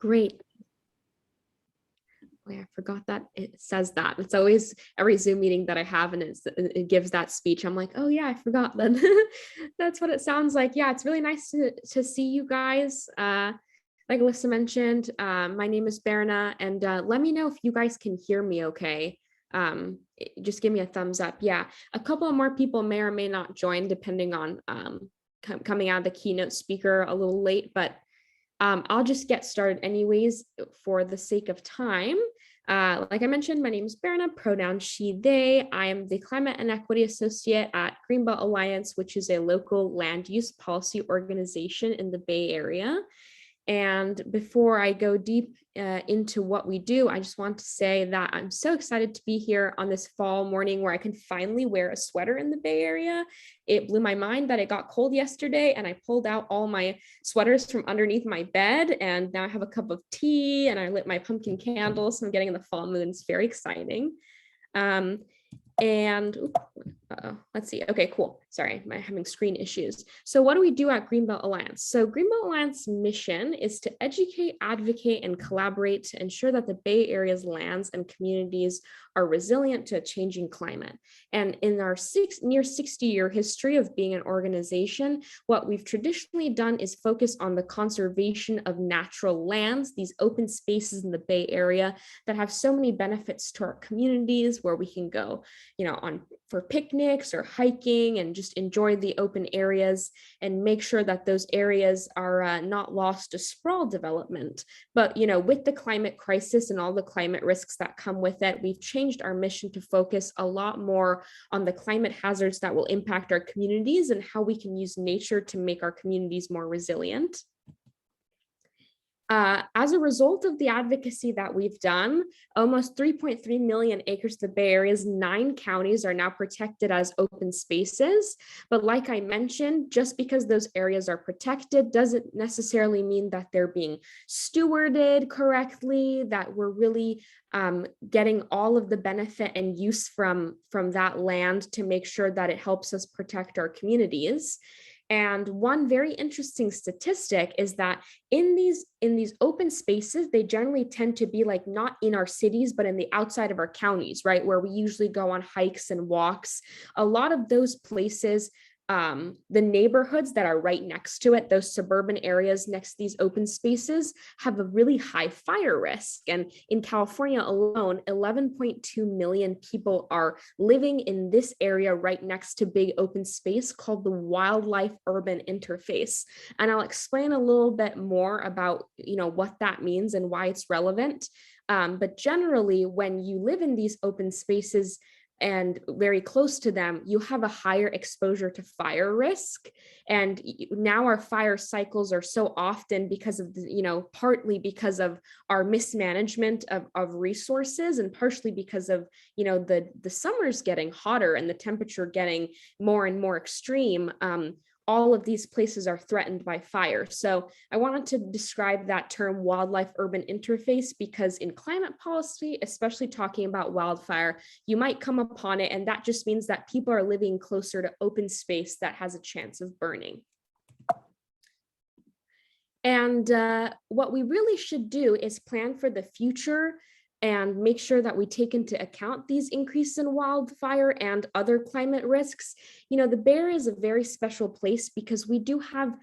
Great. Oh, yeah, I forgot that it says that. It's always every Zoom meeting that I have and it gives that speech. I'm like, oh yeah, I forgot then. That's what it sounds like. Yeah, it's really nice to see you guys. Like Alyssa mentioned, my name is Berna, and let me know if you guys can hear me okay. Just give me a thumbs up. Yeah, a couple of more people may or may not join depending on coming out of the keynote speaker a little late, but I'll just get started anyways for the sake of time. Like I mentioned, my name is Berna, pronoun she, they. I am the Climate and Equity Associate at Greenbelt Alliance, which is a local land use policy organization in the Bay Area. And before I go deep into what we do, I just want to say that I'm so excited to be here on this fall morning where I can finally wear a sweater in the Bay Area. It blew my mind that it got cold yesterday and I pulled out all my sweaters from underneath my bed, and now I have a cup of tea and I lit my pumpkin candles. So I'm getting in the fall mood. It's very exciting. And let's see. Okay, cool. Sorry, I'm having screen issues. So what do we do at Greenbelt Alliance? So Greenbelt Alliance mission is to educate, advocate, and collaborate to ensure that the Bay Area's lands and communities are resilient to a changing climate. And in our near 60-year history of being an organization, what we've traditionally done is focus on the conservation of natural lands, these open spaces in the Bay Area that have so many benefits to our communities, where we can go, for picnics or hiking and just enjoy the open areas and make sure that those areas are not lost to sprawl development. But, with the climate crisis and all the climate risks that come with it, we've changed our mission to focus a lot more on the climate hazards that will impact our communities and how we can use nature to make our communities more resilient. As a result of the advocacy that we've done, almost 3.3 million acres of the Bay Area's 9 counties are now protected as open spaces. But like I mentioned, just because those areas are protected doesn't necessarily mean that they're being stewarded correctly, that we're really getting all of the benefit and use from that land to make sure that it helps us protect our communities. And one very interesting statistic is that in these open spaces, they generally tend to be like not in our cities, but in the outside of our counties, right? Where we usually go on hikes and walks. A lot of those places, the neighborhoods that are right next to it, those suburban areas next to these open spaces, have a really high fire risk. And in California alone, 11.2 million people are living in this area right next to big open space called the wildlife urban interface. And I'll explain a little bit more about, what that means and why it's relevant. But generally, when you live in these open spaces and very close to them, you have a higher exposure to fire risk. And now our fire cycles are so often because of, partly because of our mismanagement of resources, and partially because of, the summers getting hotter and the temperature getting more and more extreme. All of these places are threatened by fire. So I wanted to describe that term wildlife urban interface because in climate policy, especially talking about wildfire, you might come upon it, and that just means that people are living closer to open space that has a chance of burning. And what we really should do is plan for the future and make sure that we take into account these increases in wildfire and other climate risks. The Bay Area is a very special place because we do have,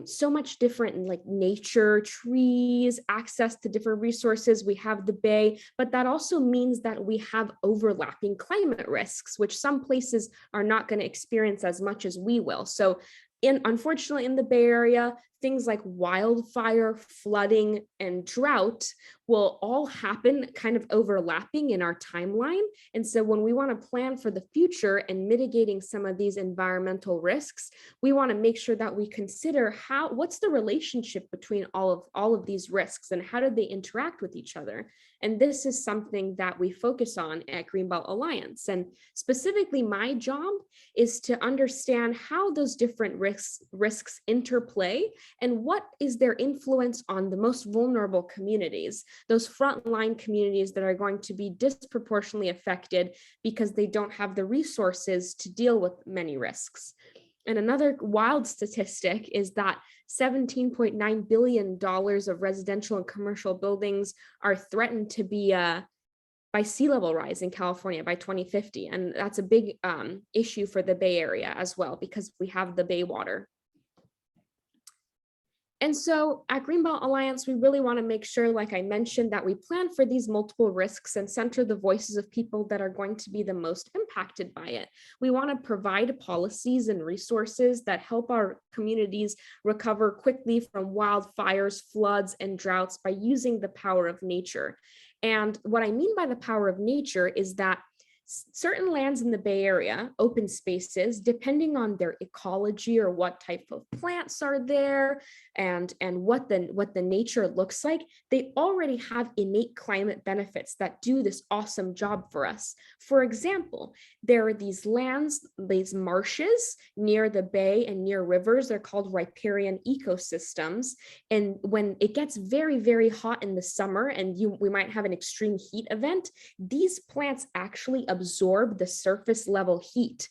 so much different like nature, trees, access to different resources. We have the Bay, but that also means that we have overlapping climate risks, which some places are not going to experience as much as we will. So unfortunately, in the Bay Area, things like wildfire, flooding, and drought will all happen kind of overlapping in our timeline. And so when we want to plan for the future and mitigating some of these environmental risks, we want to make sure that we consider what's the relationship between all of these risks and how do they interact with each other. And this is something that we focus on at Greenbelt Alliance. And specifically, my job is to understand how those different risks interplay and what is their influence on the most vulnerable communities, those frontline communities that are going to be disproportionately affected because they don't have the resources to deal with many risks. And another wild statistic is that $17.9 billion of residential and commercial buildings are threatened to be by sea level rise in California by 2050. And that's a big issue for the Bay Area as well, because we have the Bay water. And so at Greenbelt Alliance, we really want to make sure, like I mentioned, that we plan for these multiple risks and center the voices of people that are going to be the most impacted by it. We want to provide policies and resources that help our communities recover quickly from wildfires, floods, and droughts by using the power of nature. And what I mean by the power of nature is that certain lands in the Bay Area, open spaces, depending on their ecology or what type of plants are there and what the nature looks like, they already have innate climate benefits that do this awesome job for us. For example, there are these lands, these marshes near the bay and near rivers. They're called riparian ecosystems. And when it gets very, very hot in the summer and we might have an extreme heat event, these plants actually absorb the surface level heat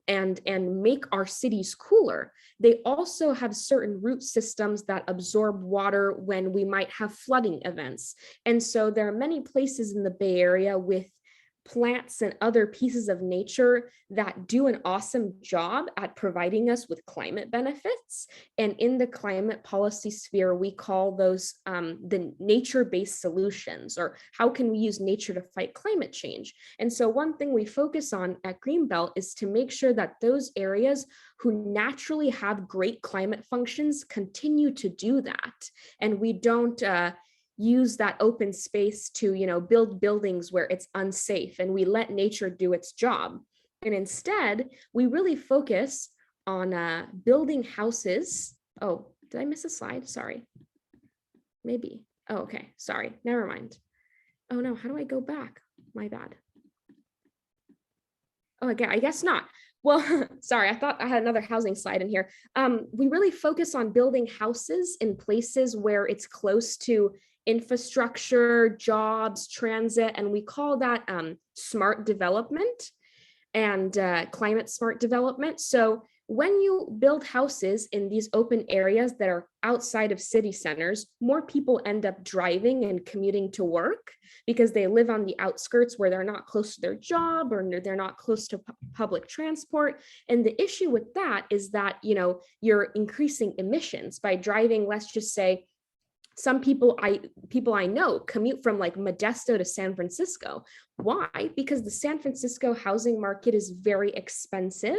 and make our cities cooler. They also have certain root systems that absorb water when we might have flooding events. And so there are many places in the Bay Area with plants and other pieces of nature that do an awesome job at providing us with climate benefits. And in the climate policy sphere, we call those the nature-based solutions, or how can we use nature to fight climate change? And so one thing we focus on at Greenbelt is to make sure that those areas who naturally have great climate functions continue to do that. And we don't use that open space to, build buildings where it's unsafe, and we let nature do its job. And instead, we really focus on building houses. Oh, did I miss a slide? Sorry. Maybe. Oh, okay. Sorry. Never mind. Oh no, how do I go back? My bad. Oh, again, I guess not. Well, sorry, I thought I had another housing slide in here. We really focus on building houses in places where it's close to infrastructure, jobs, transit, and we call that smart development and climate smart development. So when you build houses in these open areas that are outside of city centers, more people end up driving and commuting to work because they live on the outskirts where they're not close to their job or they're not close to public transport. And the issue with that is that, you're increasing emissions by driving, let's just say, some people I know commute from like Modesto to San Francisco. Why? Because the San Francisco housing market is very expensive.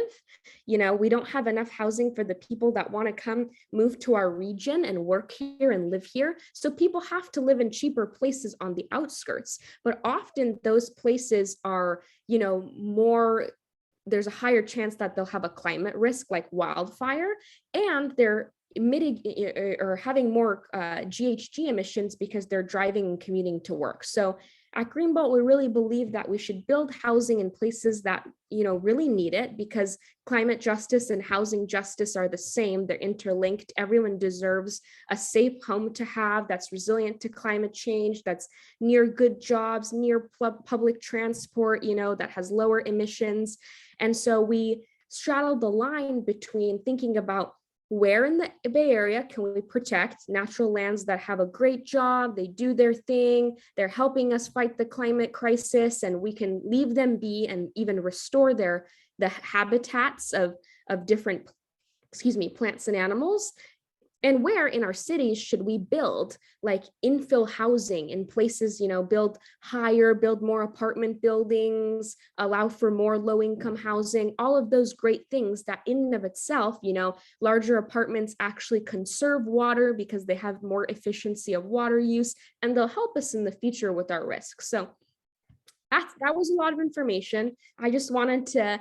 We don't have enough housing for the people that want to come move to our region and work here and live here. So people have to live in cheaper places on the outskirts. But often those places are, there's a higher chance that they'll have a climate risk like wildfire, and they're or having more GHG emissions because they're driving and commuting to work. So at Greenbelt, we really believe that we should build housing in places that, really need it, because climate justice and housing justice are the same. They're interlinked. Everyone deserves a safe home to have that's resilient to climate change, that's near good jobs, near public transport, that has lower emissions. And so we straddle the line between thinking about where in the Bay Area can we protect natural lands that have a great job, they do their thing, they're helping us fight the climate crisis, and we can leave them be and even restore the habitats of different, plants and animals. And where in our cities should we build like infill housing in places, build higher, build more apartment buildings, allow for more low-income housing, all of those great things that in and of itself, larger apartments actually conserve water because they have more efficiency of water use, and they'll help us in the future with our risks. So that was a lot of information. I just wanted to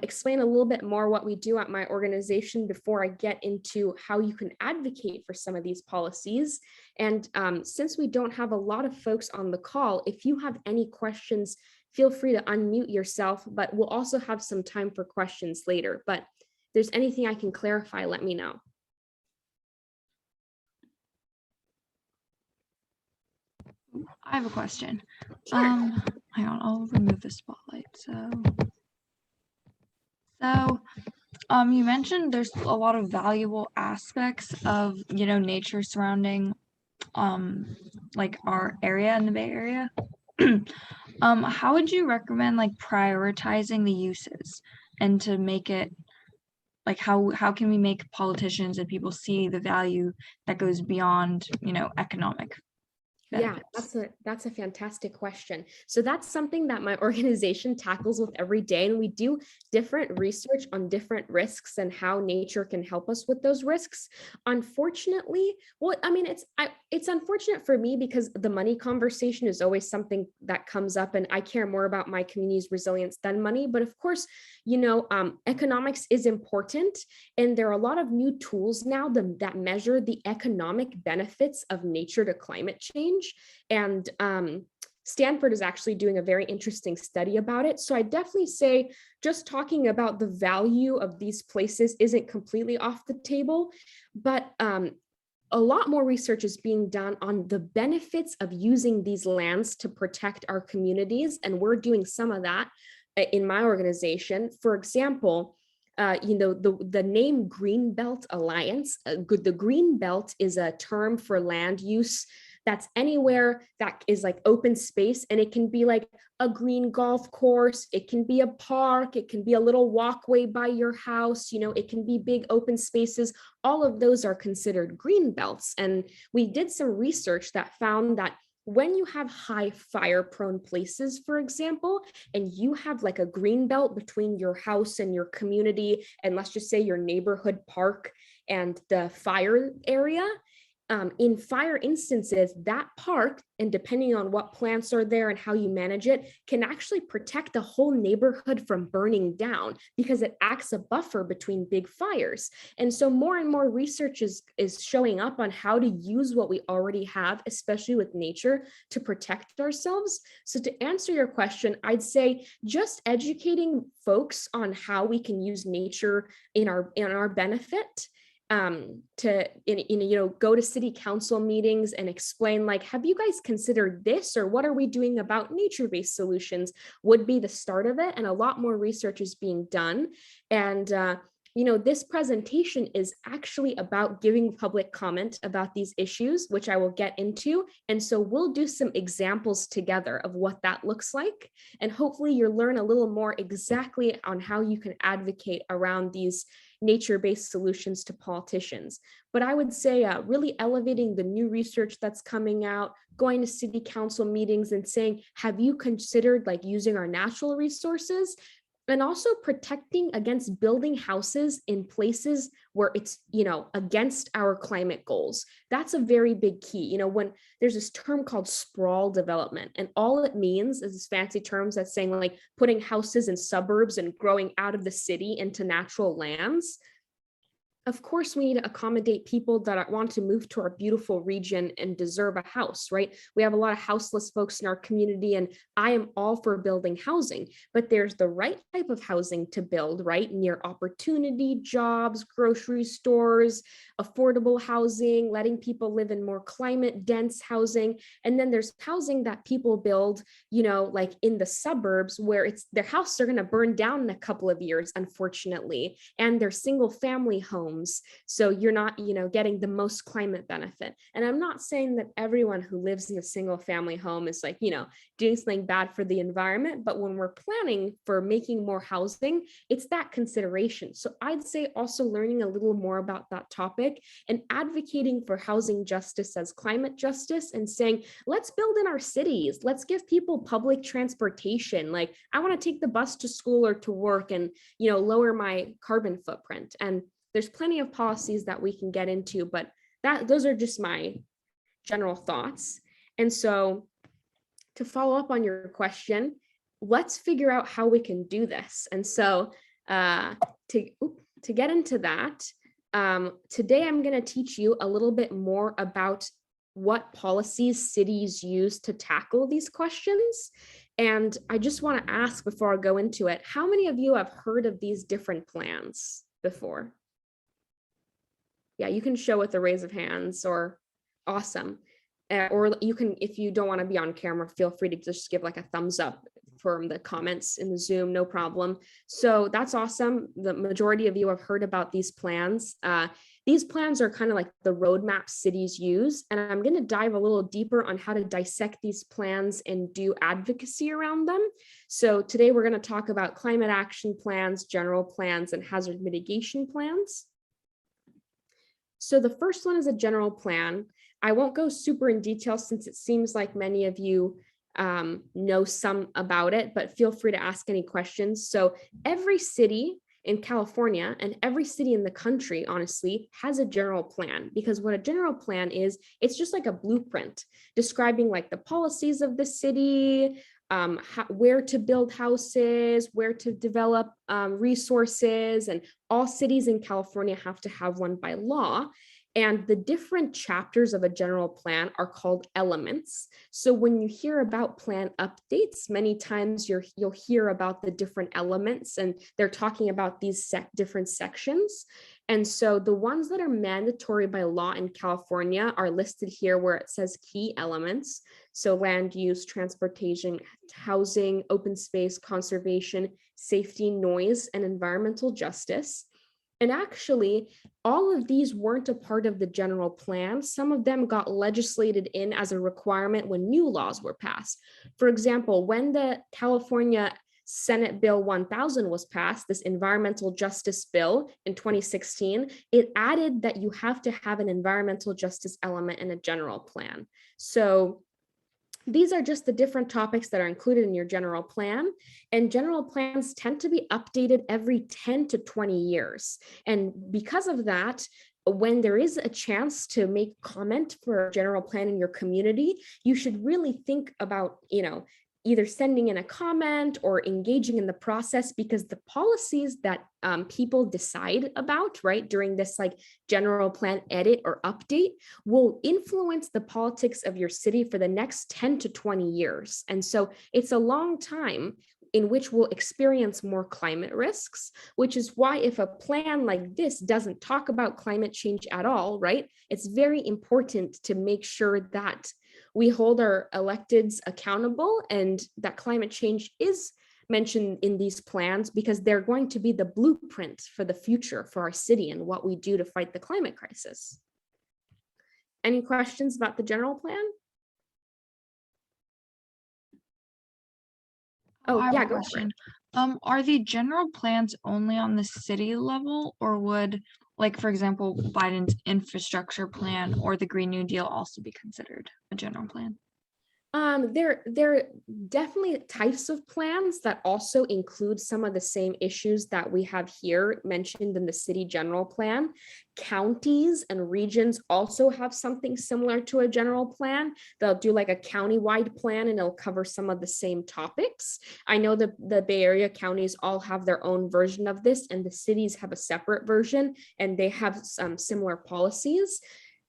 explain a little bit more what we do at my organization before I get into how you can advocate for some of these policies. And since we don't have a lot of folks on the call, if you have any questions, feel free to unmute yourself, but we'll also have some time for questions later. But if there's anything I can clarify, let me know. I have a question. Sure. Hang on, I'll remove the spotlight. So You mentioned there's a lot of valuable aspects of, nature surrounding, like our area in the Bay Area. How would you recommend like prioritizing the uses and to make it like how can we make politicians and people see the value that goes beyond, economic Yeah, benefits? that's a fantastic question. So that's something that my organization tackles with every day, and we do different research on different risks and how nature can help us with those risks. Unfortunately, well, I mean, it's unfortunate for me because the money conversation is always something that comes up, and I care more about my community's resilience than money. But of course, economics is important, and there are a lot of new tools now that measure the economic benefits of nature to climate change. And Stanford is actually doing a very interesting study about it. So I definitely say just talking about the value of these places isn't completely off the table, but a lot more research is being done on the benefits of using these lands to protect our communities. And we're doing some of that in my organization. For example, the name Greenbelt Alliance, the Greenbelt is a term for land use that's anywhere that is like open space, and it can be like a green golf course, it can be a park, it can be a little walkway by your house, it can be big open spaces. All of those are considered green belts. And we did some research that found that when you have high fire prone places, for example, and you have like a green belt between your house and your community, and let's just say your neighborhood park and the fire area, in fire instances, that park, and depending on what plants are there and how you manage it, can actually protect the whole neighborhood from burning down because it acts a buffer between big fires. And so more and more research is showing up on how to use what we already have, especially with nature, to protect ourselves. So to answer your question, I'd say just educating folks on how we can use nature in our benefit, go to city council meetings and explain, like, have you guys considered this, or what are we doing about nature-based solutions, would be the start of it. And a lot more research is being done. And this presentation is actually about giving public comment about these issues, which I will get into. And so we'll do some examples together of what that looks like. And hopefully you'll learn a little more exactly on how you can advocate around these nature-based solutions to politicians. But I would say really elevating the new research that's coming out, going to city council meetings and saying, have you considered like using our natural resources? And also protecting against building houses in places where it's, against our climate goals. That's a very big key. When there's this term called sprawl development, and all it means is this fancy terms that's saying like putting houses in suburbs and growing out of the city into natural lands. Of course, we need to accommodate people that want to move to our beautiful region and deserve a house, right? We have a lot of houseless folks in our community, and I am all for building housing, but there's the right type of housing to build, right? Near opportunity, jobs, grocery stores, affordable housing, letting people live in more climate dense housing. And then there's housing that people build, like in the suburbs where their houses are going to burn down in a couple of years, unfortunately, and they're single family homes. So you're not, getting the most climate benefit. And I'm not saying that everyone who lives in a single family home is like, doing something bad for the environment. But when we're planning for making more housing, it's that consideration. So I'd say also learning a little more about that topic and advocating for housing justice as climate justice, and saying, let's build in our cities. Let's give people public transportation. Like, I want to take the bus to school or to work and, lower my carbon footprint. And there's plenty of policies that we can get into, but those are just my general thoughts. And so to follow up on your question, let's figure out how we can do this. And so to get into that, today I'm going to teach you a little bit more about what policies cities use to tackle these questions. And I just want to ask before I go into it, how many of you have heard of these different plans before? Yeah, you can show with a raise of hands, or awesome. Or you can, if you don't want to be on camera, feel free to just give like a thumbs up from the comments in the Zoom, no problem. So that's awesome. The majority of you have heard about these plans. These plans are kind of like the roadmap cities use, and I'm going to dive a little deeper on how to dissect these plans and do advocacy around them. So today we're going to talk about climate action plans, general plans, and hazard mitigation plans. So the first one is a general plan. I won't go super in detail since it seems like many of you know some about it, but feel free to ask any questions. So every city in California and every city in the country, honestly, has a general plan, because what a general plan is, it's just like a blueprint describing like the policies of the city, where to build houses, where to develop resources, and all cities in California have to have one by law. And the different chapters of a general plan are called elements. So when you hear about plan updates, many times you'll hear about the different elements, and they're talking about these different sections. And so the ones that are mandatory by law in California are listed here where it says key elements. So land use, transportation, housing, open space, conservation, safety, noise, and environmental justice. And actually, all of these weren't a part of the general plan. Some of them got legislated in as a requirement when new laws were passed. For example, when the California Senate Bill 1000 was passed, this environmental justice bill in 2016, it added that you have to have an environmental justice element in a general plan. So these are just the different topics that are included in your general plan, and general plans tend to be updated every 10 to 20 years. And because of that, when there is a chance to make comment for a general plan in your community, you should really think about, either sending in a comment or engaging in the process, because the policies that people decide about, right, during this like general plan edit or update will influence the politics of your city for the next 10 to 20 years. And so it's a long time in which we'll experience more climate risks, which is why if a plan like this doesn't talk about climate change at all, right, it's very important to make sure that we hold our electeds accountable and that climate change is mentioned in these plans, because they're going to be the blueprint for the future for our city and what we do to fight the climate crisis. Any questions about the general plan? Oh, yeah, go for it. Are the general plans only on the city level, or would, like, for example, Biden's infrastructure plan or the Green New Deal also be considered a general plan? There are definitely types of plans that also include some of the same issues that we have here mentioned in the city general plan. Counties and regions also have something similar to a general plan. They'll do like a county-wide plan and it'll cover some of the same topics. I know the Bay Area counties all have their own version of this, and the cities have a separate version, and they have some similar policies.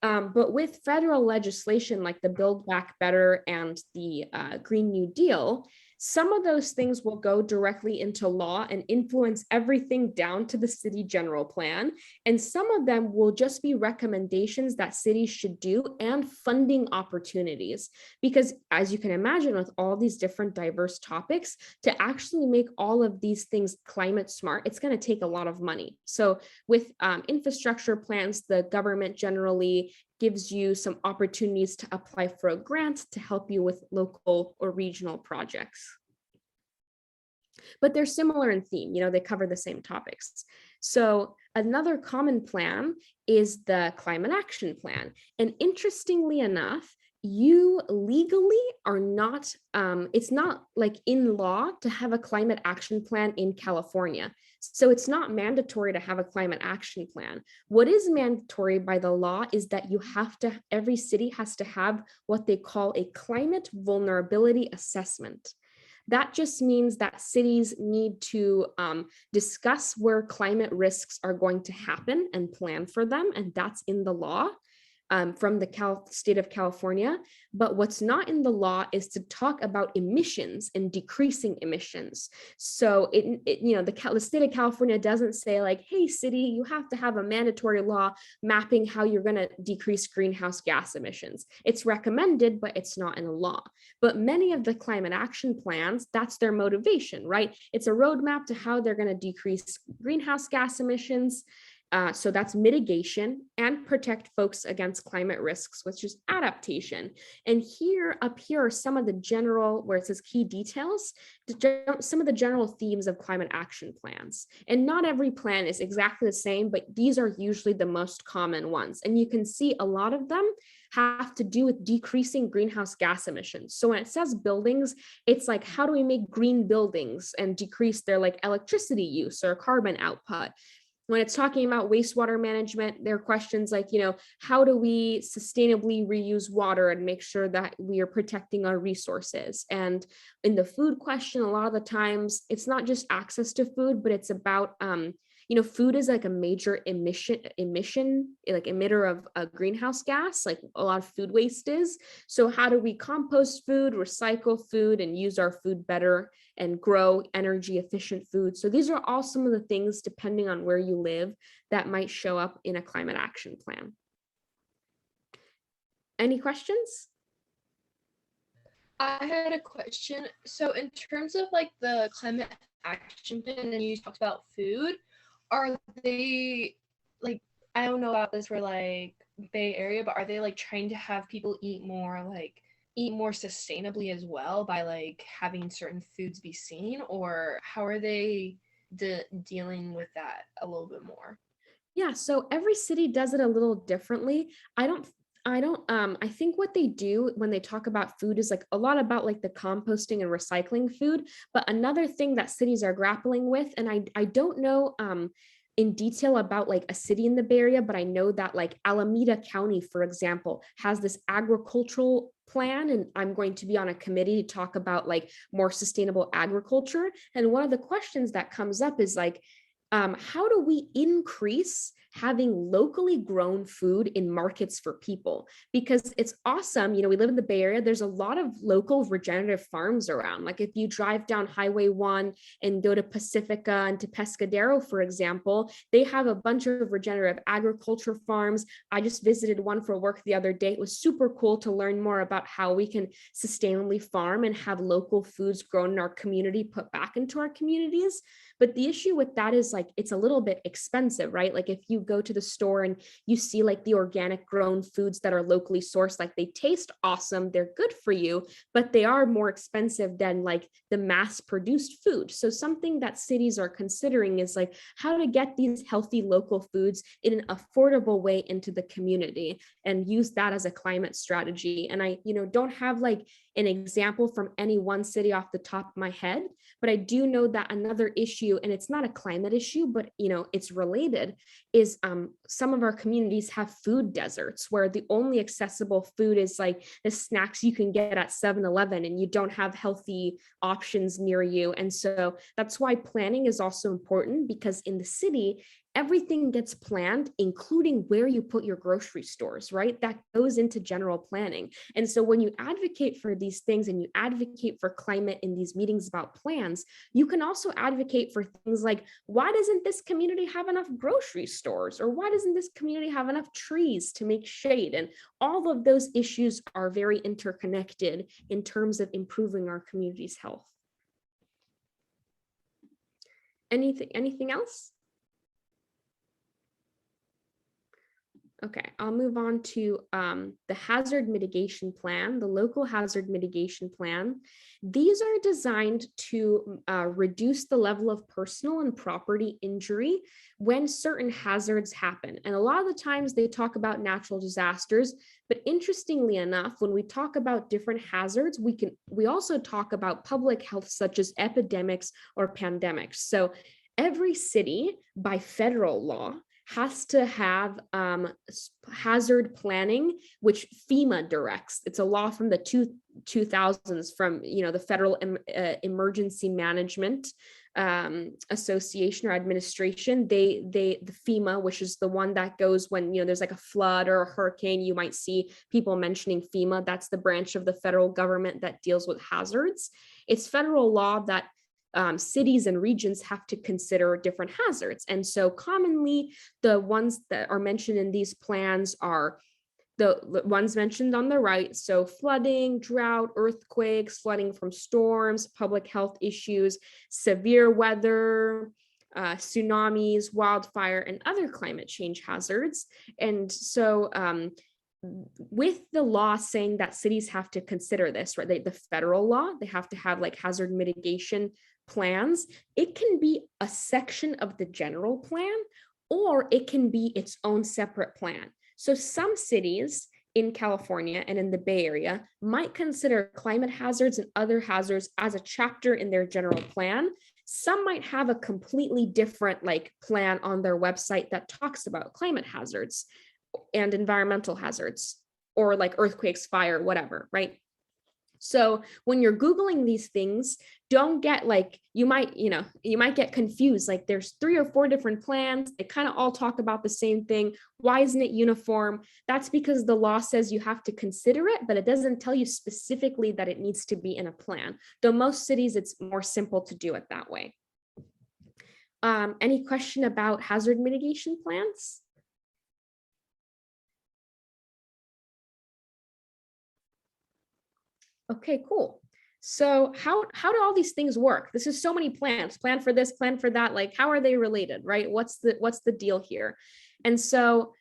But with federal legislation like the Build Back Better and the Green New Deal, some of those things will go directly into law and influence everything down to the city general plan. And some of them will just be recommendations that cities should do and funding opportunities. Because as you can imagine, with all these different diverse topics, to actually make all of these things climate smart, it's going to take a lot of money. So with infrastructure plans, the government generally gives you some opportunities to apply for a grant to help you with local or regional projects. But they're similar in theme, they cover the same topics. So another common plan is the climate action plan. And interestingly enough, you legally are not, it's not like in law to have a climate action plan in California. So it's not mandatory to have a climate action plan. What is mandatory by the law is that every city has to have what they call a climate vulnerability assessment. That just means that cities need to discuss where climate risks are going to happen and plan for them, and that's in the law. from the state of California. But what's not in the law is to talk about emissions and decreasing emissions. So the state of California doesn't say like, hey, city, you have to have a mandatory law mapping how you're going to decrease greenhouse gas emissions. It's recommended, but it's not in a law. But many of the climate action plans, that's their motivation, right? It's a roadmap to how they're going to decrease greenhouse gas emissions. So that's mitigation and protect folks against climate risks, which is adaptation. And up here are some of the general, where it says key details, some of the general themes of climate action plans. And not every plan is exactly the same, but these are usually the most common ones. And you can see a lot of them have to do with decreasing greenhouse gas emissions. So when it says buildings, it's like, how do we make green buildings and decrease their like electricity use or carbon output? When it's talking about wastewater management, there are questions like, how do we sustainably reuse water and make sure that we are protecting our resources? And in the food question, a lot of the times, it's not just access to food, but it's about, food is like a major emission, like emitter of a greenhouse gas, like a lot of food waste is. So how do we compost food, recycle food, and use our food better and grow energy efficient food? So these are all some of the things, depending on where you live, that might show up in a climate action plan. Any questions? I had a question. So in terms of like the climate action plan, and you talked about food, are they like, I don't know about this for like Bay Area, but are they like trying to have people eat more sustainably as well by like having certain foods be seen, or how are they dealing with that a little bit more? Yeah, so every city does it a little differently. I think what they do when they talk about food is like a lot about like the composting and recycling food. But another thing that cities are grappling with, and I don't know in detail about like a city in the Bay Area, but I know that like Alameda County, for example, has this agricultural plan, and I'm going to be on a committee to talk about like more sustainable agriculture. And one of the questions that comes up is like, how do we increase having locally grown food in markets for people? Because it's awesome. We live in the Bay Area. There's a lot of local regenerative farms around. Like if you drive down Highway 1 and go to Pacifica and to Pescadero, for example, they have a bunch of regenerative agriculture farms. I just visited one for work the other day. It was super cool to learn more about how we can sustainably farm and have local foods grown in our community put back into our communities. But the issue with that is like, it's a little bit expensive, right? Like if you go to the store and you see like the organic grown foods that are locally sourced, like they taste awesome, they're good for you, but they are more expensive than like the mass produced food. So something that cities are considering is like how to get these healthy local foods in an affordable way into the community and use that as a climate strategy. And I, don't have like an example from any one city off the top of my head, but I do know that another issue, and it's not a climate issue, but it's related, is some of our communities have food deserts where the only accessible food is like the snacks you can get at 7-Eleven, and you don't have healthy options near you. And so that's why planning is also important, because in the city, everything gets planned, including where you put your grocery stores, right? That goes into general planning. And so when you advocate for these things and you advocate for climate in these meetings about plans, you can also advocate for things like, why doesn't this community have enough grocery stores? Or why doesn't this community have enough trees to make shade? And all of those issues are very interconnected in terms of improving our community's health. Anything else? Okay, I'll move on to the hazard mitigation plan, the local hazard mitigation plan. These are designed to reduce the level of personal and property injury when certain hazards happen. And a lot of the times they talk about natural disasters, but interestingly enough, when we talk about different hazards, we also talk about public health, such as epidemics or pandemics. So every city by federal law has to have hazard planning, which FEMA directs. It's a law from the 2000s from the Federal Emergency Management association or administration, the FEMA, which is the one that goes when, there's like a flood or a hurricane, you might see people mentioning FEMA. That's the branch of the federal government that deals with hazards. It's federal law that cities and regions have to consider different hazards. And so commonly the ones that are mentioned in these plans are the ones mentioned on the right. So flooding, drought, earthquakes, flooding from storms, public health issues, severe weather, tsunamis, wildfire, and other climate change hazards. And so with the law saying that cities have to consider this, right? The federal law, they have to have like hazard mitigation plans. It can be a section of the general plan, or it can be its own separate plan. So some cities in California and in the Bay Area might consider climate hazards and other hazards as a chapter in their general plan. Some might have a completely different like plan on their website that talks about climate hazards and environmental hazards, or like earthquakes, fire, whatever, right? So when you're Googling these things, don't get like, you might get confused. Like there's 3 or 4 different plans. They kind of all talk about the same thing. Why isn't it uniform? That's because the law says you have to consider it, but it doesn't tell you specifically that it needs to be in a plan. Though most cities, it's more simple to do it that way. Any question about hazard mitigation plans? Okay, cool. So how do all these things work? This is so many plans, plan for this, plan for that. Like, how are they related, right? What's the deal here? And so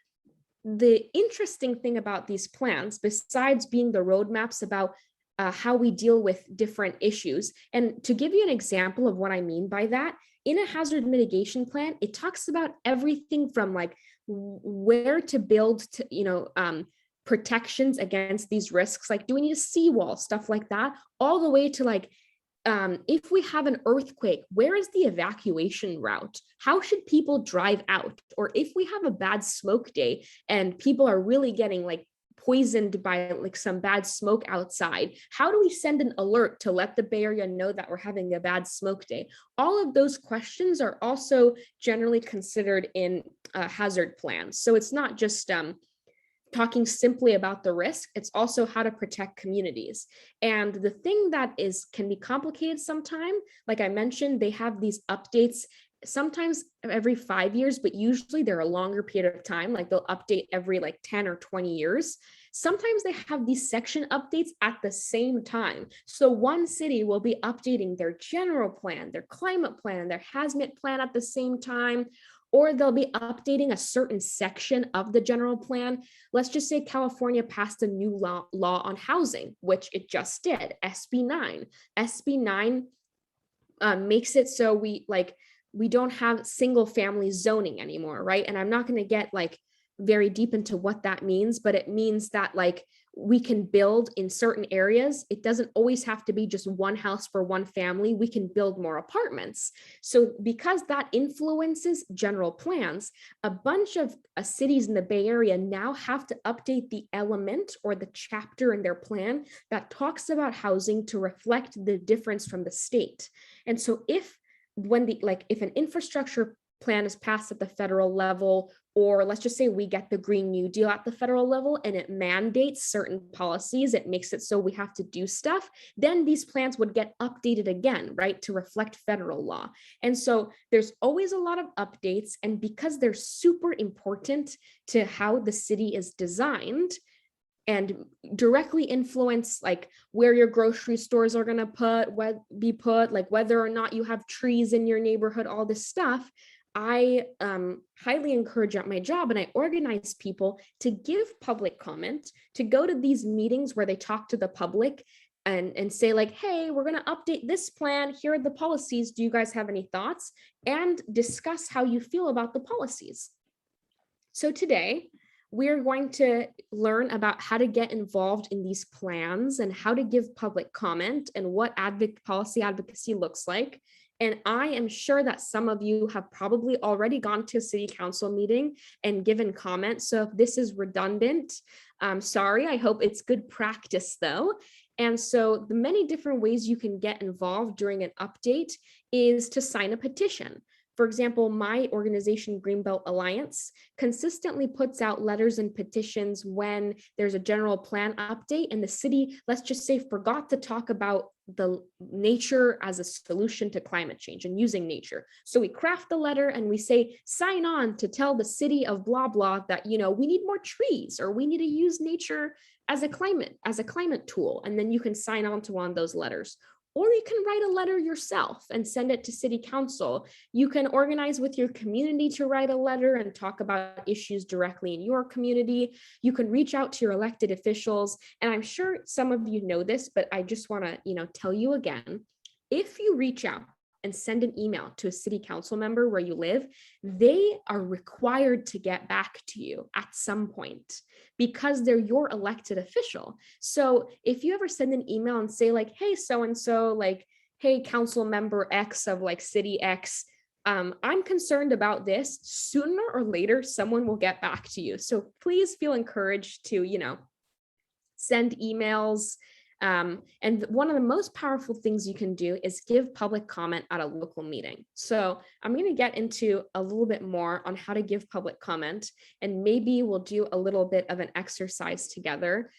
the interesting thing about these plans, besides being the roadmaps about how we deal with different issues, and to give you an example of what I mean by that, in a hazard mitigation plan, it talks about everything from like where to build to, protections against these risks, like do we need a seawall, stuff like that, all the way to like, if we have an earthquake, where is the evacuation route? How should people drive out? Or if we have a bad smoke day and people are really getting like poisoned by like some bad smoke outside, how do we send an alert to let the Bay Area know that we're having a bad smoke day? All of those questions are also generally considered in hazard plans. So it's not just talking simply about the risk, it's also how to protect communities. And the thing that can be complicated sometimes, like I mentioned, they have these updates sometimes every 5 years, but usually they're a longer period of time. Like they'll update every like 10 or 20 years. Sometimes they have these section updates at the same time. So one city will be updating their general plan, their climate plan, their hazmat plan at the same time, or they'll be updating a certain section of the general plan. Let's just say California passed a new law on housing, which it just did, SB 9. SB 9 makes it so we don't have single family zoning anymore, right? And I'm not going to get like very deep into what that means, but it means that like we can build in certain areas. It doesn't always have to be just one house for one family. We can build more apartments. So because that influences general plans, a bunch of cities in the Bay Area now have to update the element or the chapter in their plan that talks about housing to reflect the difference from the state. And so if an infrastructure plan is passed at the federal level, or let's just say we get the Green New Deal at the federal level and it mandates certain policies, it makes it so we have to do stuff, then these plans would get updated again, right, to reflect federal law. And so there's always a lot of updates, and because they're super important to how the city is designed and directly influence like where your grocery stores are going to be put, like whether or not you have trees in your neighborhood, all this stuff, I highly encourage at my job, and I organize people to give public comment, to go to these meetings where they talk to the public and say like, hey, we're going to update this plan. Here are the policies. Do you guys have any thoughts? And discuss how you feel about the policies. So today, we're going to learn about how to get involved in these plans and how to give public comment and what policy advocacy looks like. And I am sure that some of you have probably already gone to a city council meeting and given comments. So if this is redundant, sorry, I hope it's good practice though. And so the many different ways you can get involved during an update is to sign a petition. For example, my organization, Greenbelt Alliance, consistently puts out letters and petitions when there's a general plan update and the city, let's just say, forgot to talk about the nature as a solution to climate change and using nature. So we craft the letter and we say, sign on to tell the city of blah, blah, that, you know, we need more trees or we need to use nature as a climate tool. And then you can sign on to one of those letters. Or you can write a letter yourself and send it to city council. You can organize with your community to write a letter and talk about issues directly in your community. You can reach out to your elected officials. And I'm sure some of you know this, but I just want to, tell you again, if you reach out and send an email to a city council member where you live, they are required to get back to you at some point because they're your elected official. So if you ever send an email and say like, hey, so-and-so, like, hey, council member X of like city X, I'm concerned about this, sooner or later, someone will get back to you. So please feel encouraged to, send emails. And one of the most powerful things you can do is give public comment at a local meeting. So I'm going to get into a little bit more on how to give public comment, and maybe we'll do a little bit of an exercise together.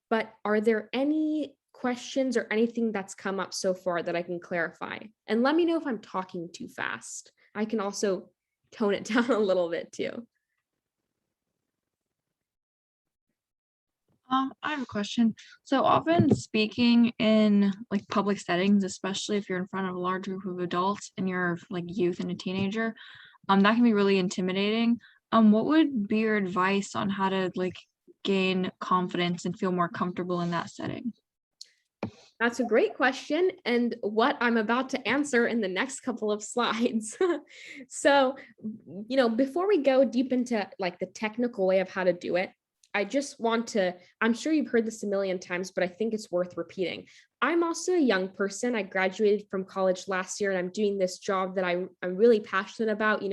But are there any questions or anything that's come up so far that I can clarify? And let me know if I'm talking too fast. I can also tone it down a little bit too. I have a question. So often speaking in like public settings, especially if you're in front of a large group of adults and you're like youth and a teenager, that can be really intimidating. What would be your advice on how to like gain confidence and feel more comfortable in that setting? That's a great question, and what I'm about to answer in the next couple of slides. So, before we go deep into like the technical way of how to do it, I just want to, I'm sure you've heard this a million times, but I think it's worth repeating. I'm also a young person. I graduated from college last year and I'm doing this job that I'm really passionate about,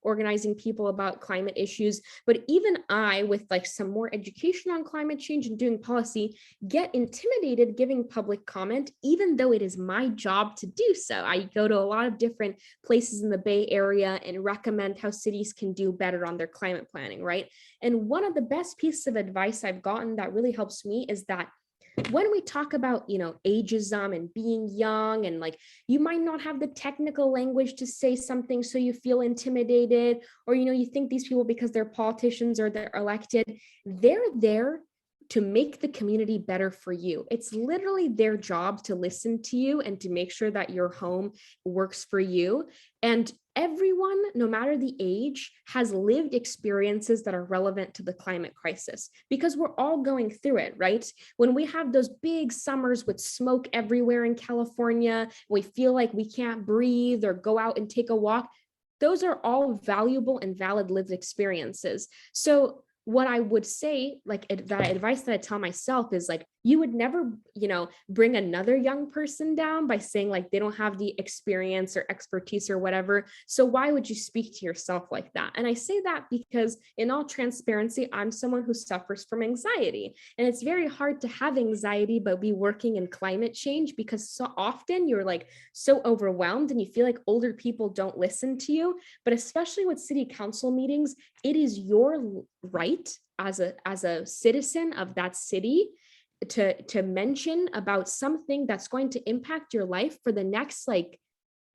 organizing people about climate issues. But even I, with like some more education on climate change and doing policy, get intimidated giving public comment, even though it is my job to do so. I go to a lot of different places in the Bay Area and recommend how cities can do better on their climate planning, right? And one of the best pieces of advice I've gotten that really helps me is that when we talk about, ageism and being young, and like, you might not have the technical language to say something, so you feel intimidated, or, you think these people, because they're politicians or they're elected, they're there to make the community better for you. It's literally their job to listen to you and to make sure that your home works for you. And everyone, no matter the age, has lived experiences that are relevant to the climate crisis, because we're all going through it, right? When we have those big summers with smoke everywhere in California, we feel like we can't breathe or go out and take a walk. Those are all valuable and valid lived experiences. So what I would say, like that advice that I tell myself is like, you would never, bring another young person down by saying like they don't have the experience or expertise or whatever. So why would you speak to yourself like that? And I say that because in all transparency, I'm someone who suffers from anxiety. And it's very hard to have anxiety, but be working in climate change, because so often you're like so overwhelmed and you feel like older people don't listen to you. But especially with city council meetings, it is your right as a citizen of that city to mention about something that's going to impact your life for the next like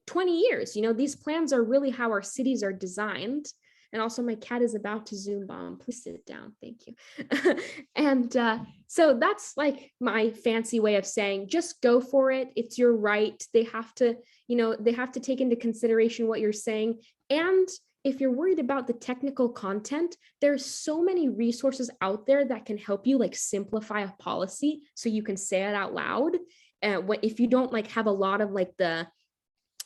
20 years. These plans are really how our cities are designed. And also my cat is about to Zoom bomb. Please sit down. Thank you. And so that's like my fancy way of saying, just go for it. It's your right. They have to take into consideration what you're saying. And if you're worried about the technical content, there's so many resources out there that can help you like simplify a policy so you can say it out loud. If you don't like have a lot of like the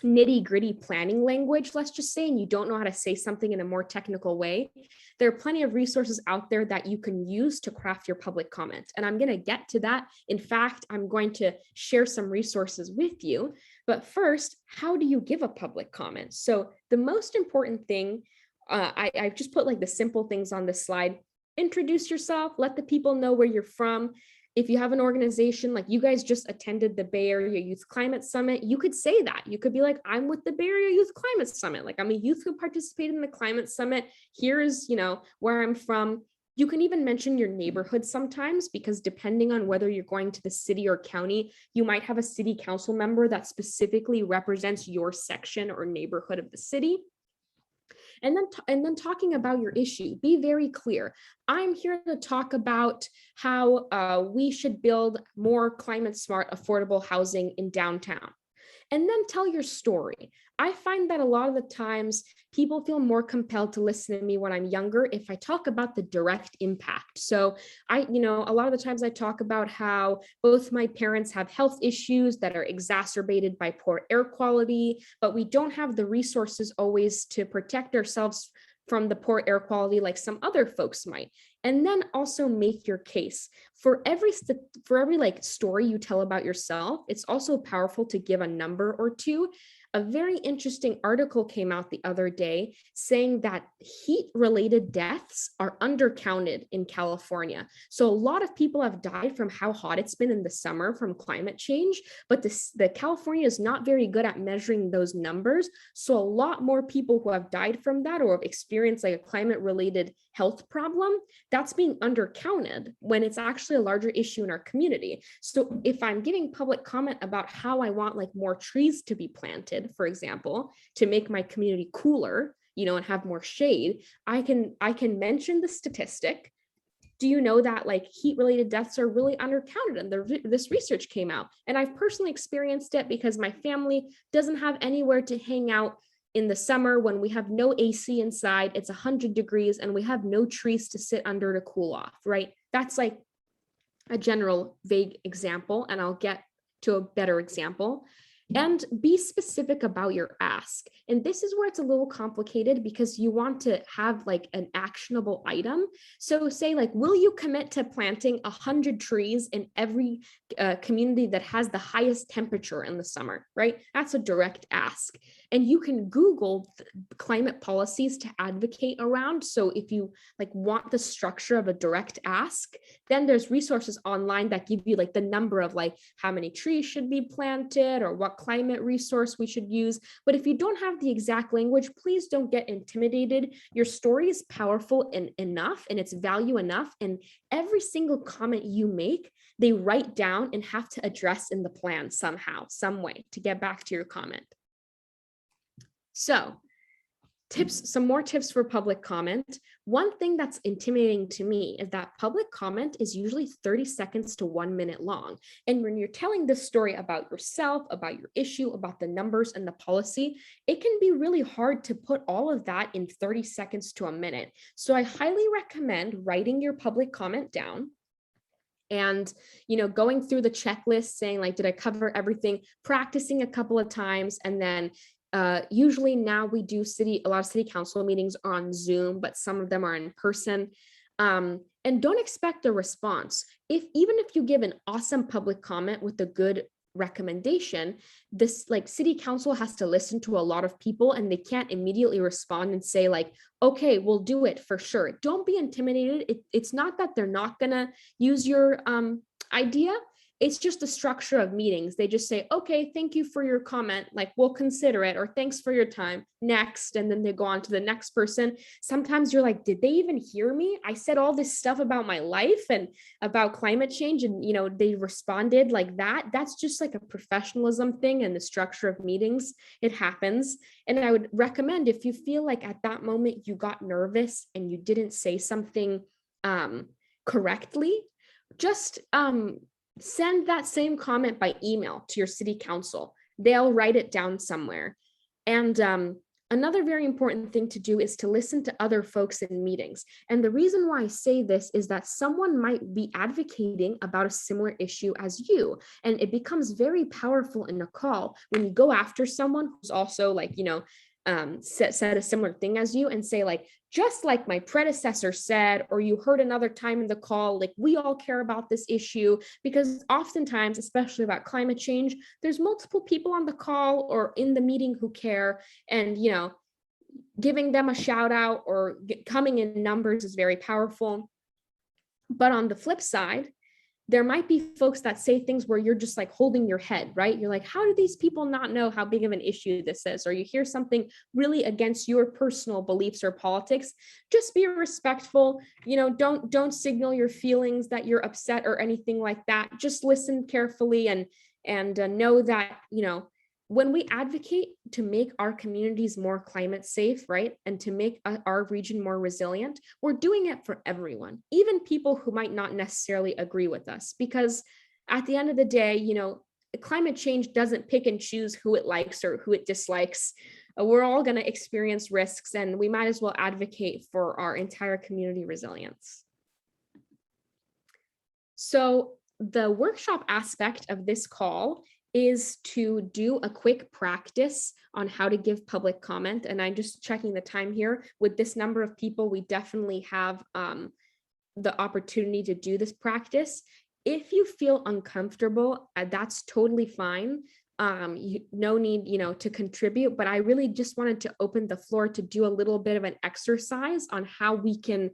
nitty-gritty planning language, let's just say, and you don't know how to say something in a more technical way, there are plenty of resources out there that you can use to craft your public comment. And I'm going to get to that. In fact, I'm going to share some resources with you. But first, how do you give a public comment? So the most important thing, I've just put like the simple things on this slide. Introduce yourself, let the people know where you're from. If you have an organization, like you guys just attended the Bay Area Youth Climate Summit, you could say that. You could be like, I'm with the Bay Area Youth Climate Summit. Like I'm a youth who participated in the climate summit. Here's, where I'm from. You can even mention your neighborhood sometimes, because depending on whether you're going to the city or county, you might have a city council member that specifically represents your section or neighborhood of the city. And then talking about your issue, be very clear. I'm here to talk about how we should build more climate smart, affordable housing in downtown. And then tell your story. I find that a lot of the times people feel more compelled to listen to me when I'm younger if I talk about the direct impact. So a lot of the times I talk about how both my parents have health issues that are exacerbated by poor air quality, but we don't have the resources always to protect ourselves from the poor air quality like some other folks might. And then also make your case. For every like story you tell about yourself, it's also powerful to give a number or two. A very interesting article came out the other day saying that heat-related deaths are undercounted in California. So a lot of people have died from how hot it's been in the summer from climate change, but the California is not very good at measuring those numbers. So a lot more people who have died from that or have experienced like a climate-related health problem, that's being undercounted when it's actually a larger issue in our community. So if I'm giving public comment about how I want like more trees to be planted, for example, to make my community cooler, and have more shade, I can mention the statistic. Do you know that like heat-related deaths are really undercounted? And this research came out, and I've personally experienced it because my family doesn't have anywhere to hang out in the summer when we have no AC inside, it's 100 degrees, and we have no trees to sit under to cool off, right? That's like a general vague example, and I'll get to a better example. And be specific about your ask. And this is where it's a little complicated because you want to have like an actionable item. So say like, will you commit to planting 100 trees in every community that has the highest temperature in the summer, right? That's a direct ask. And you can Google climate policies to advocate around. So if you like want the structure of a direct ask, then there's resources online that give you like the number of like how many trees should be planted or what climate resource we should use. But if you don't have the exact language, please don't get intimidated. Your story is powerful enough and it's value enough. And every single comment you make, they write down and have to address in the plan somehow, some way to get back to your comment. So some more tips for public comment. One thing that's intimidating to me is that public comment is usually 30 seconds to 1 minute long. And when you're telling this story about yourself, about your issue, about the numbers and the policy, it can be really hard to put all of that in 30 seconds to a minute. So I highly recommend writing your public comment down and, going through the checklist saying like, did I cover everything, practicing a couple of times, and then usually now we do a lot of city council meetings are on Zoom, but some of them are in person. And don't expect a response. Even if you give an awesome public comment with a good recommendation, this like city council has to listen to a lot of people and they can't immediately respond and say like, okay, we'll do it for sure. Don't be intimidated. It's not that they're not gonna use your idea. It's just the structure of meetings. They just say, okay, thank you for your comment. Like, we'll consider it, or thanks for your time. Next. And then they go on to the next person. Sometimes you're like, did they even hear me? I said all this stuff about my life and about climate change. And, they responded like that. That's just like a professionalism thing and the structure of meetings. It happens. And I would recommend, if you feel like at that moment you got nervous and you didn't say something correctly, just send that same comment by email to your city council. They'll write it down somewhere. And Another very important thing to do is to listen to other folks in meetings. And the reason why I say this is that someone might be advocating about a similar issue as you. And it becomes very powerful in a call when you go after someone who's also like, said a similar thing as you and say like, just like my predecessor said, or you heard another time in the call, like we all care about this issue, because oftentimes, especially about climate change, there's multiple people on the call or in the meeting who care, and giving them a shout out or coming in numbers is very powerful. But on the flip side, there might be folks that say things where you're just like holding your head, right? You're like, how do these people not know how big of an issue this is? Or you hear something really against your personal beliefs or politics. Just be respectful. Don't signal your feelings that you're upset or anything like that. Just listen carefully and know that, when we advocate to make our communities more climate safe, right, and to make our region more resilient, we're doing it for everyone, even people who might not necessarily agree with us. Because at the end of the day, climate change doesn't pick and choose who it likes or who it dislikes. We're all going to experience risks, and we might as well advocate for our entire community resilience. So the workshop aspect of this call is to do a quick practice on how to give public comment. And I'm just checking the time here. With this number of people, we definitely have the opportunity to do this practice. If you feel uncomfortable, that's totally fine. No need, to contribute, but I really just wanted to open the floor to do a little bit of an exercise on how we can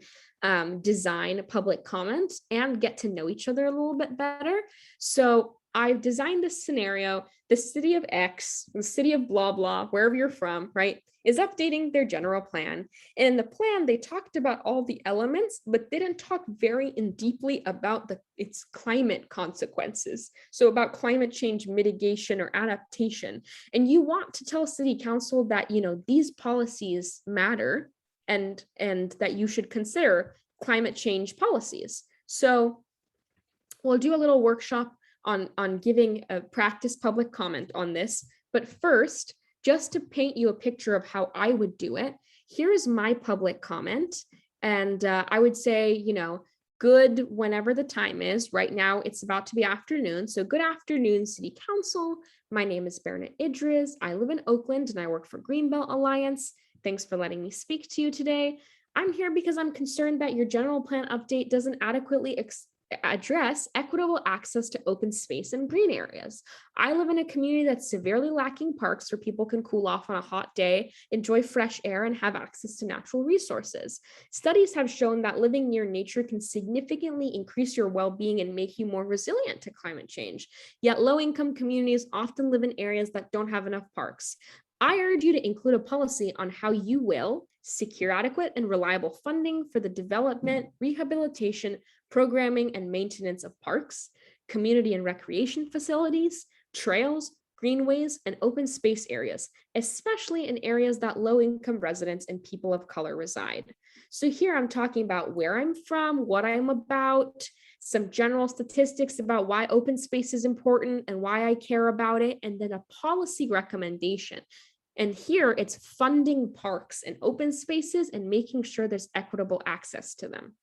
design public comment and get to know each other a little bit better. So I've designed this scenario. The city of X, the city of blah, blah, wherever you're from, right, is updating their general plan. And in the plan, they talked about all the elements, but they didn't talk very deeply about its climate consequences. So about climate change mitigation or adaptation. And you want to tell city council that, these policies matter and that you should consider climate change policies. So we'll do a little workshop on giving a practice public comment on this. But first, just to paint you a picture of how I would do it, here's my public comment. And I would say, good whenever the time is. Right now, it's about to be afternoon. So good afternoon, City Council. My name is Berna Idris. I live in Oakland and I work for Greenbelt Alliance. Thanks for letting me speak to you today. I'm here because I'm concerned that your general plan update doesn't adequately address equitable access to open space and green areas. I live in a community that's severely lacking parks where people can cool off on a hot day, enjoy fresh air, and have access to natural resources. Studies have shown that living near nature can significantly increase your well-being and make you more resilient to climate change. Yet low-income communities often live in areas that don't have enough parks. I urge you to include a policy on how you will secure adequate and reliable funding for the development, rehabilitation, programming, and maintenance of parks, community and recreation facilities, trails, greenways, and open space areas, especially in areas that low-income residents and people of color reside. So here I'm talking about where I'm from, what I'm about, some general statistics about why open space is important and why I care about it, and then a policy recommendation. And here it's funding parks and open spaces and making sure there's equitable access to them.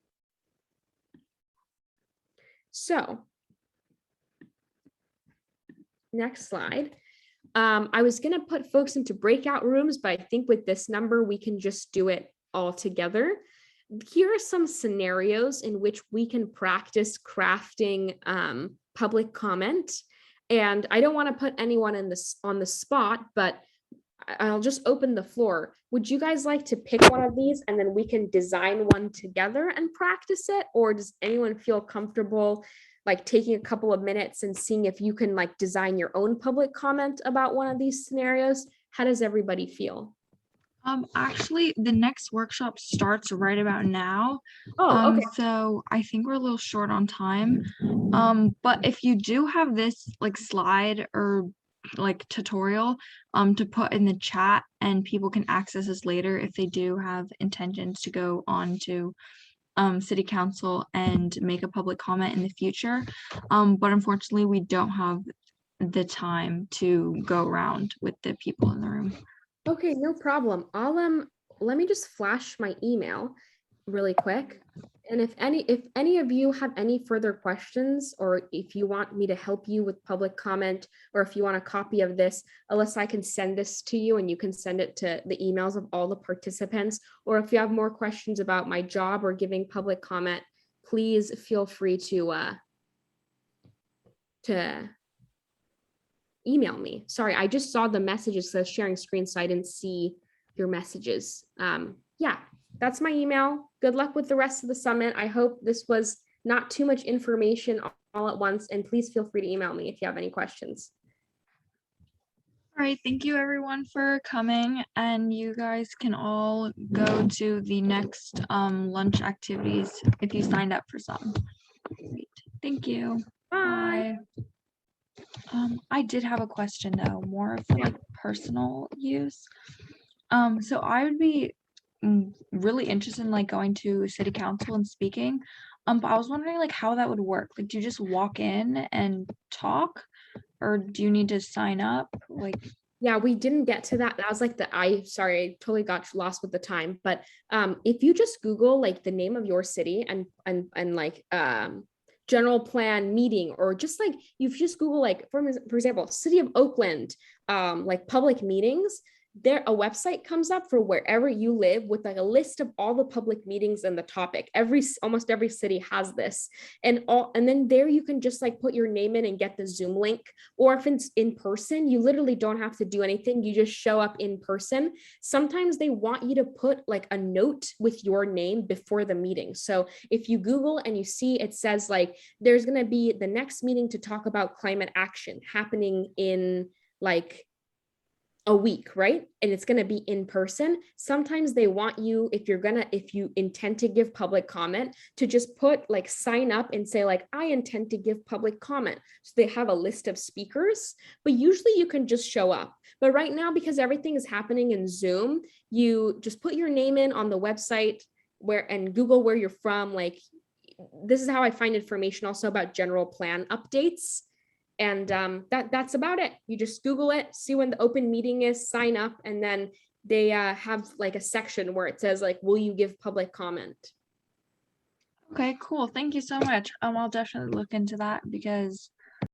So, next slide. I was going to put folks into breakout rooms, but I think with this number, we can just do it all together. Here are some scenarios in which we can practice crafting public comment. And I don't want to put anyone on the spot, but I'll just open the floor. Would you guys like to pick one of these and then we can design one together and practice it? Or does anyone feel comfortable like taking a couple of minutes and seeing if you can like design your own public comment about one of these scenarios? How does everybody feel? Actually, the next workshop starts right about now. Oh, okay. So I think we're a little short on time. But if you do have this like slide or like tutorial to put in the chat, and people can access this later if they do have intentions to go on to city council and make a public comment in the future. But unfortunately, we don't have the time to go around with the people in the room. Okay, no problem. I'll let me just flash my email really quick. And if any of you have any further questions, or if you want me to help you with public comment, or if you want a copy of this, Alyssa, I can send this to you and you can send it to the emails of all the participants. Or if you have more questions about my job or giving public comment, please feel free to email me. Sorry, I just saw the messages says sharing screen, so I didn't see your messages. Yeah, that's my email. Good luck with the rest of the summit. I hope this was not too much information all at once, and please feel free to email me if you have any questions. All right, thank you everyone for coming, and you guys can all go to the next lunch activities if you signed up for some. Great. Thank you. Bye. I did have a question though, more for like personal use. So I would be really interested in like going to city council and speaking. But I was wondering like how that would work. Like, do you just walk in and talk, or do you need to sign up? Like, Yeah, we didn't get to that. That was like sorry, I totally got lost with the time. But if you just Google like the name of your city and like general plan meeting, or just like you've just Google like for example, City of Oakland, like public meetings, there a website comes up for wherever you live with like a list of all the public meetings and the topic. Almost every city has this, and then there you can just like put your name in and get the Zoom link. Or if it's in person, you literally don't have to do anything. You just show up in person. Sometimes they want you to put like a note with your name before the meeting. So if you Google and you see it says like there's going to be the next meeting to talk about climate action happening in like a week, right? And it's going to be in person. Sometimes they want you, if you intend to give public comment, to just put like sign up and say like, I intend to give public comment. So they have a list of speakers, but usually you can just show up. But right now, because everything is happening in Zoom, you just put your name in on the website and Google where you're from. Like, this is how I find information also about general plan updates. And that's about it. You just Google it, see when the open meeting is, sign up, and then they have like a section where it says like, will you give public comment? okay, cool. Thank you so much. I'll definitely look into that because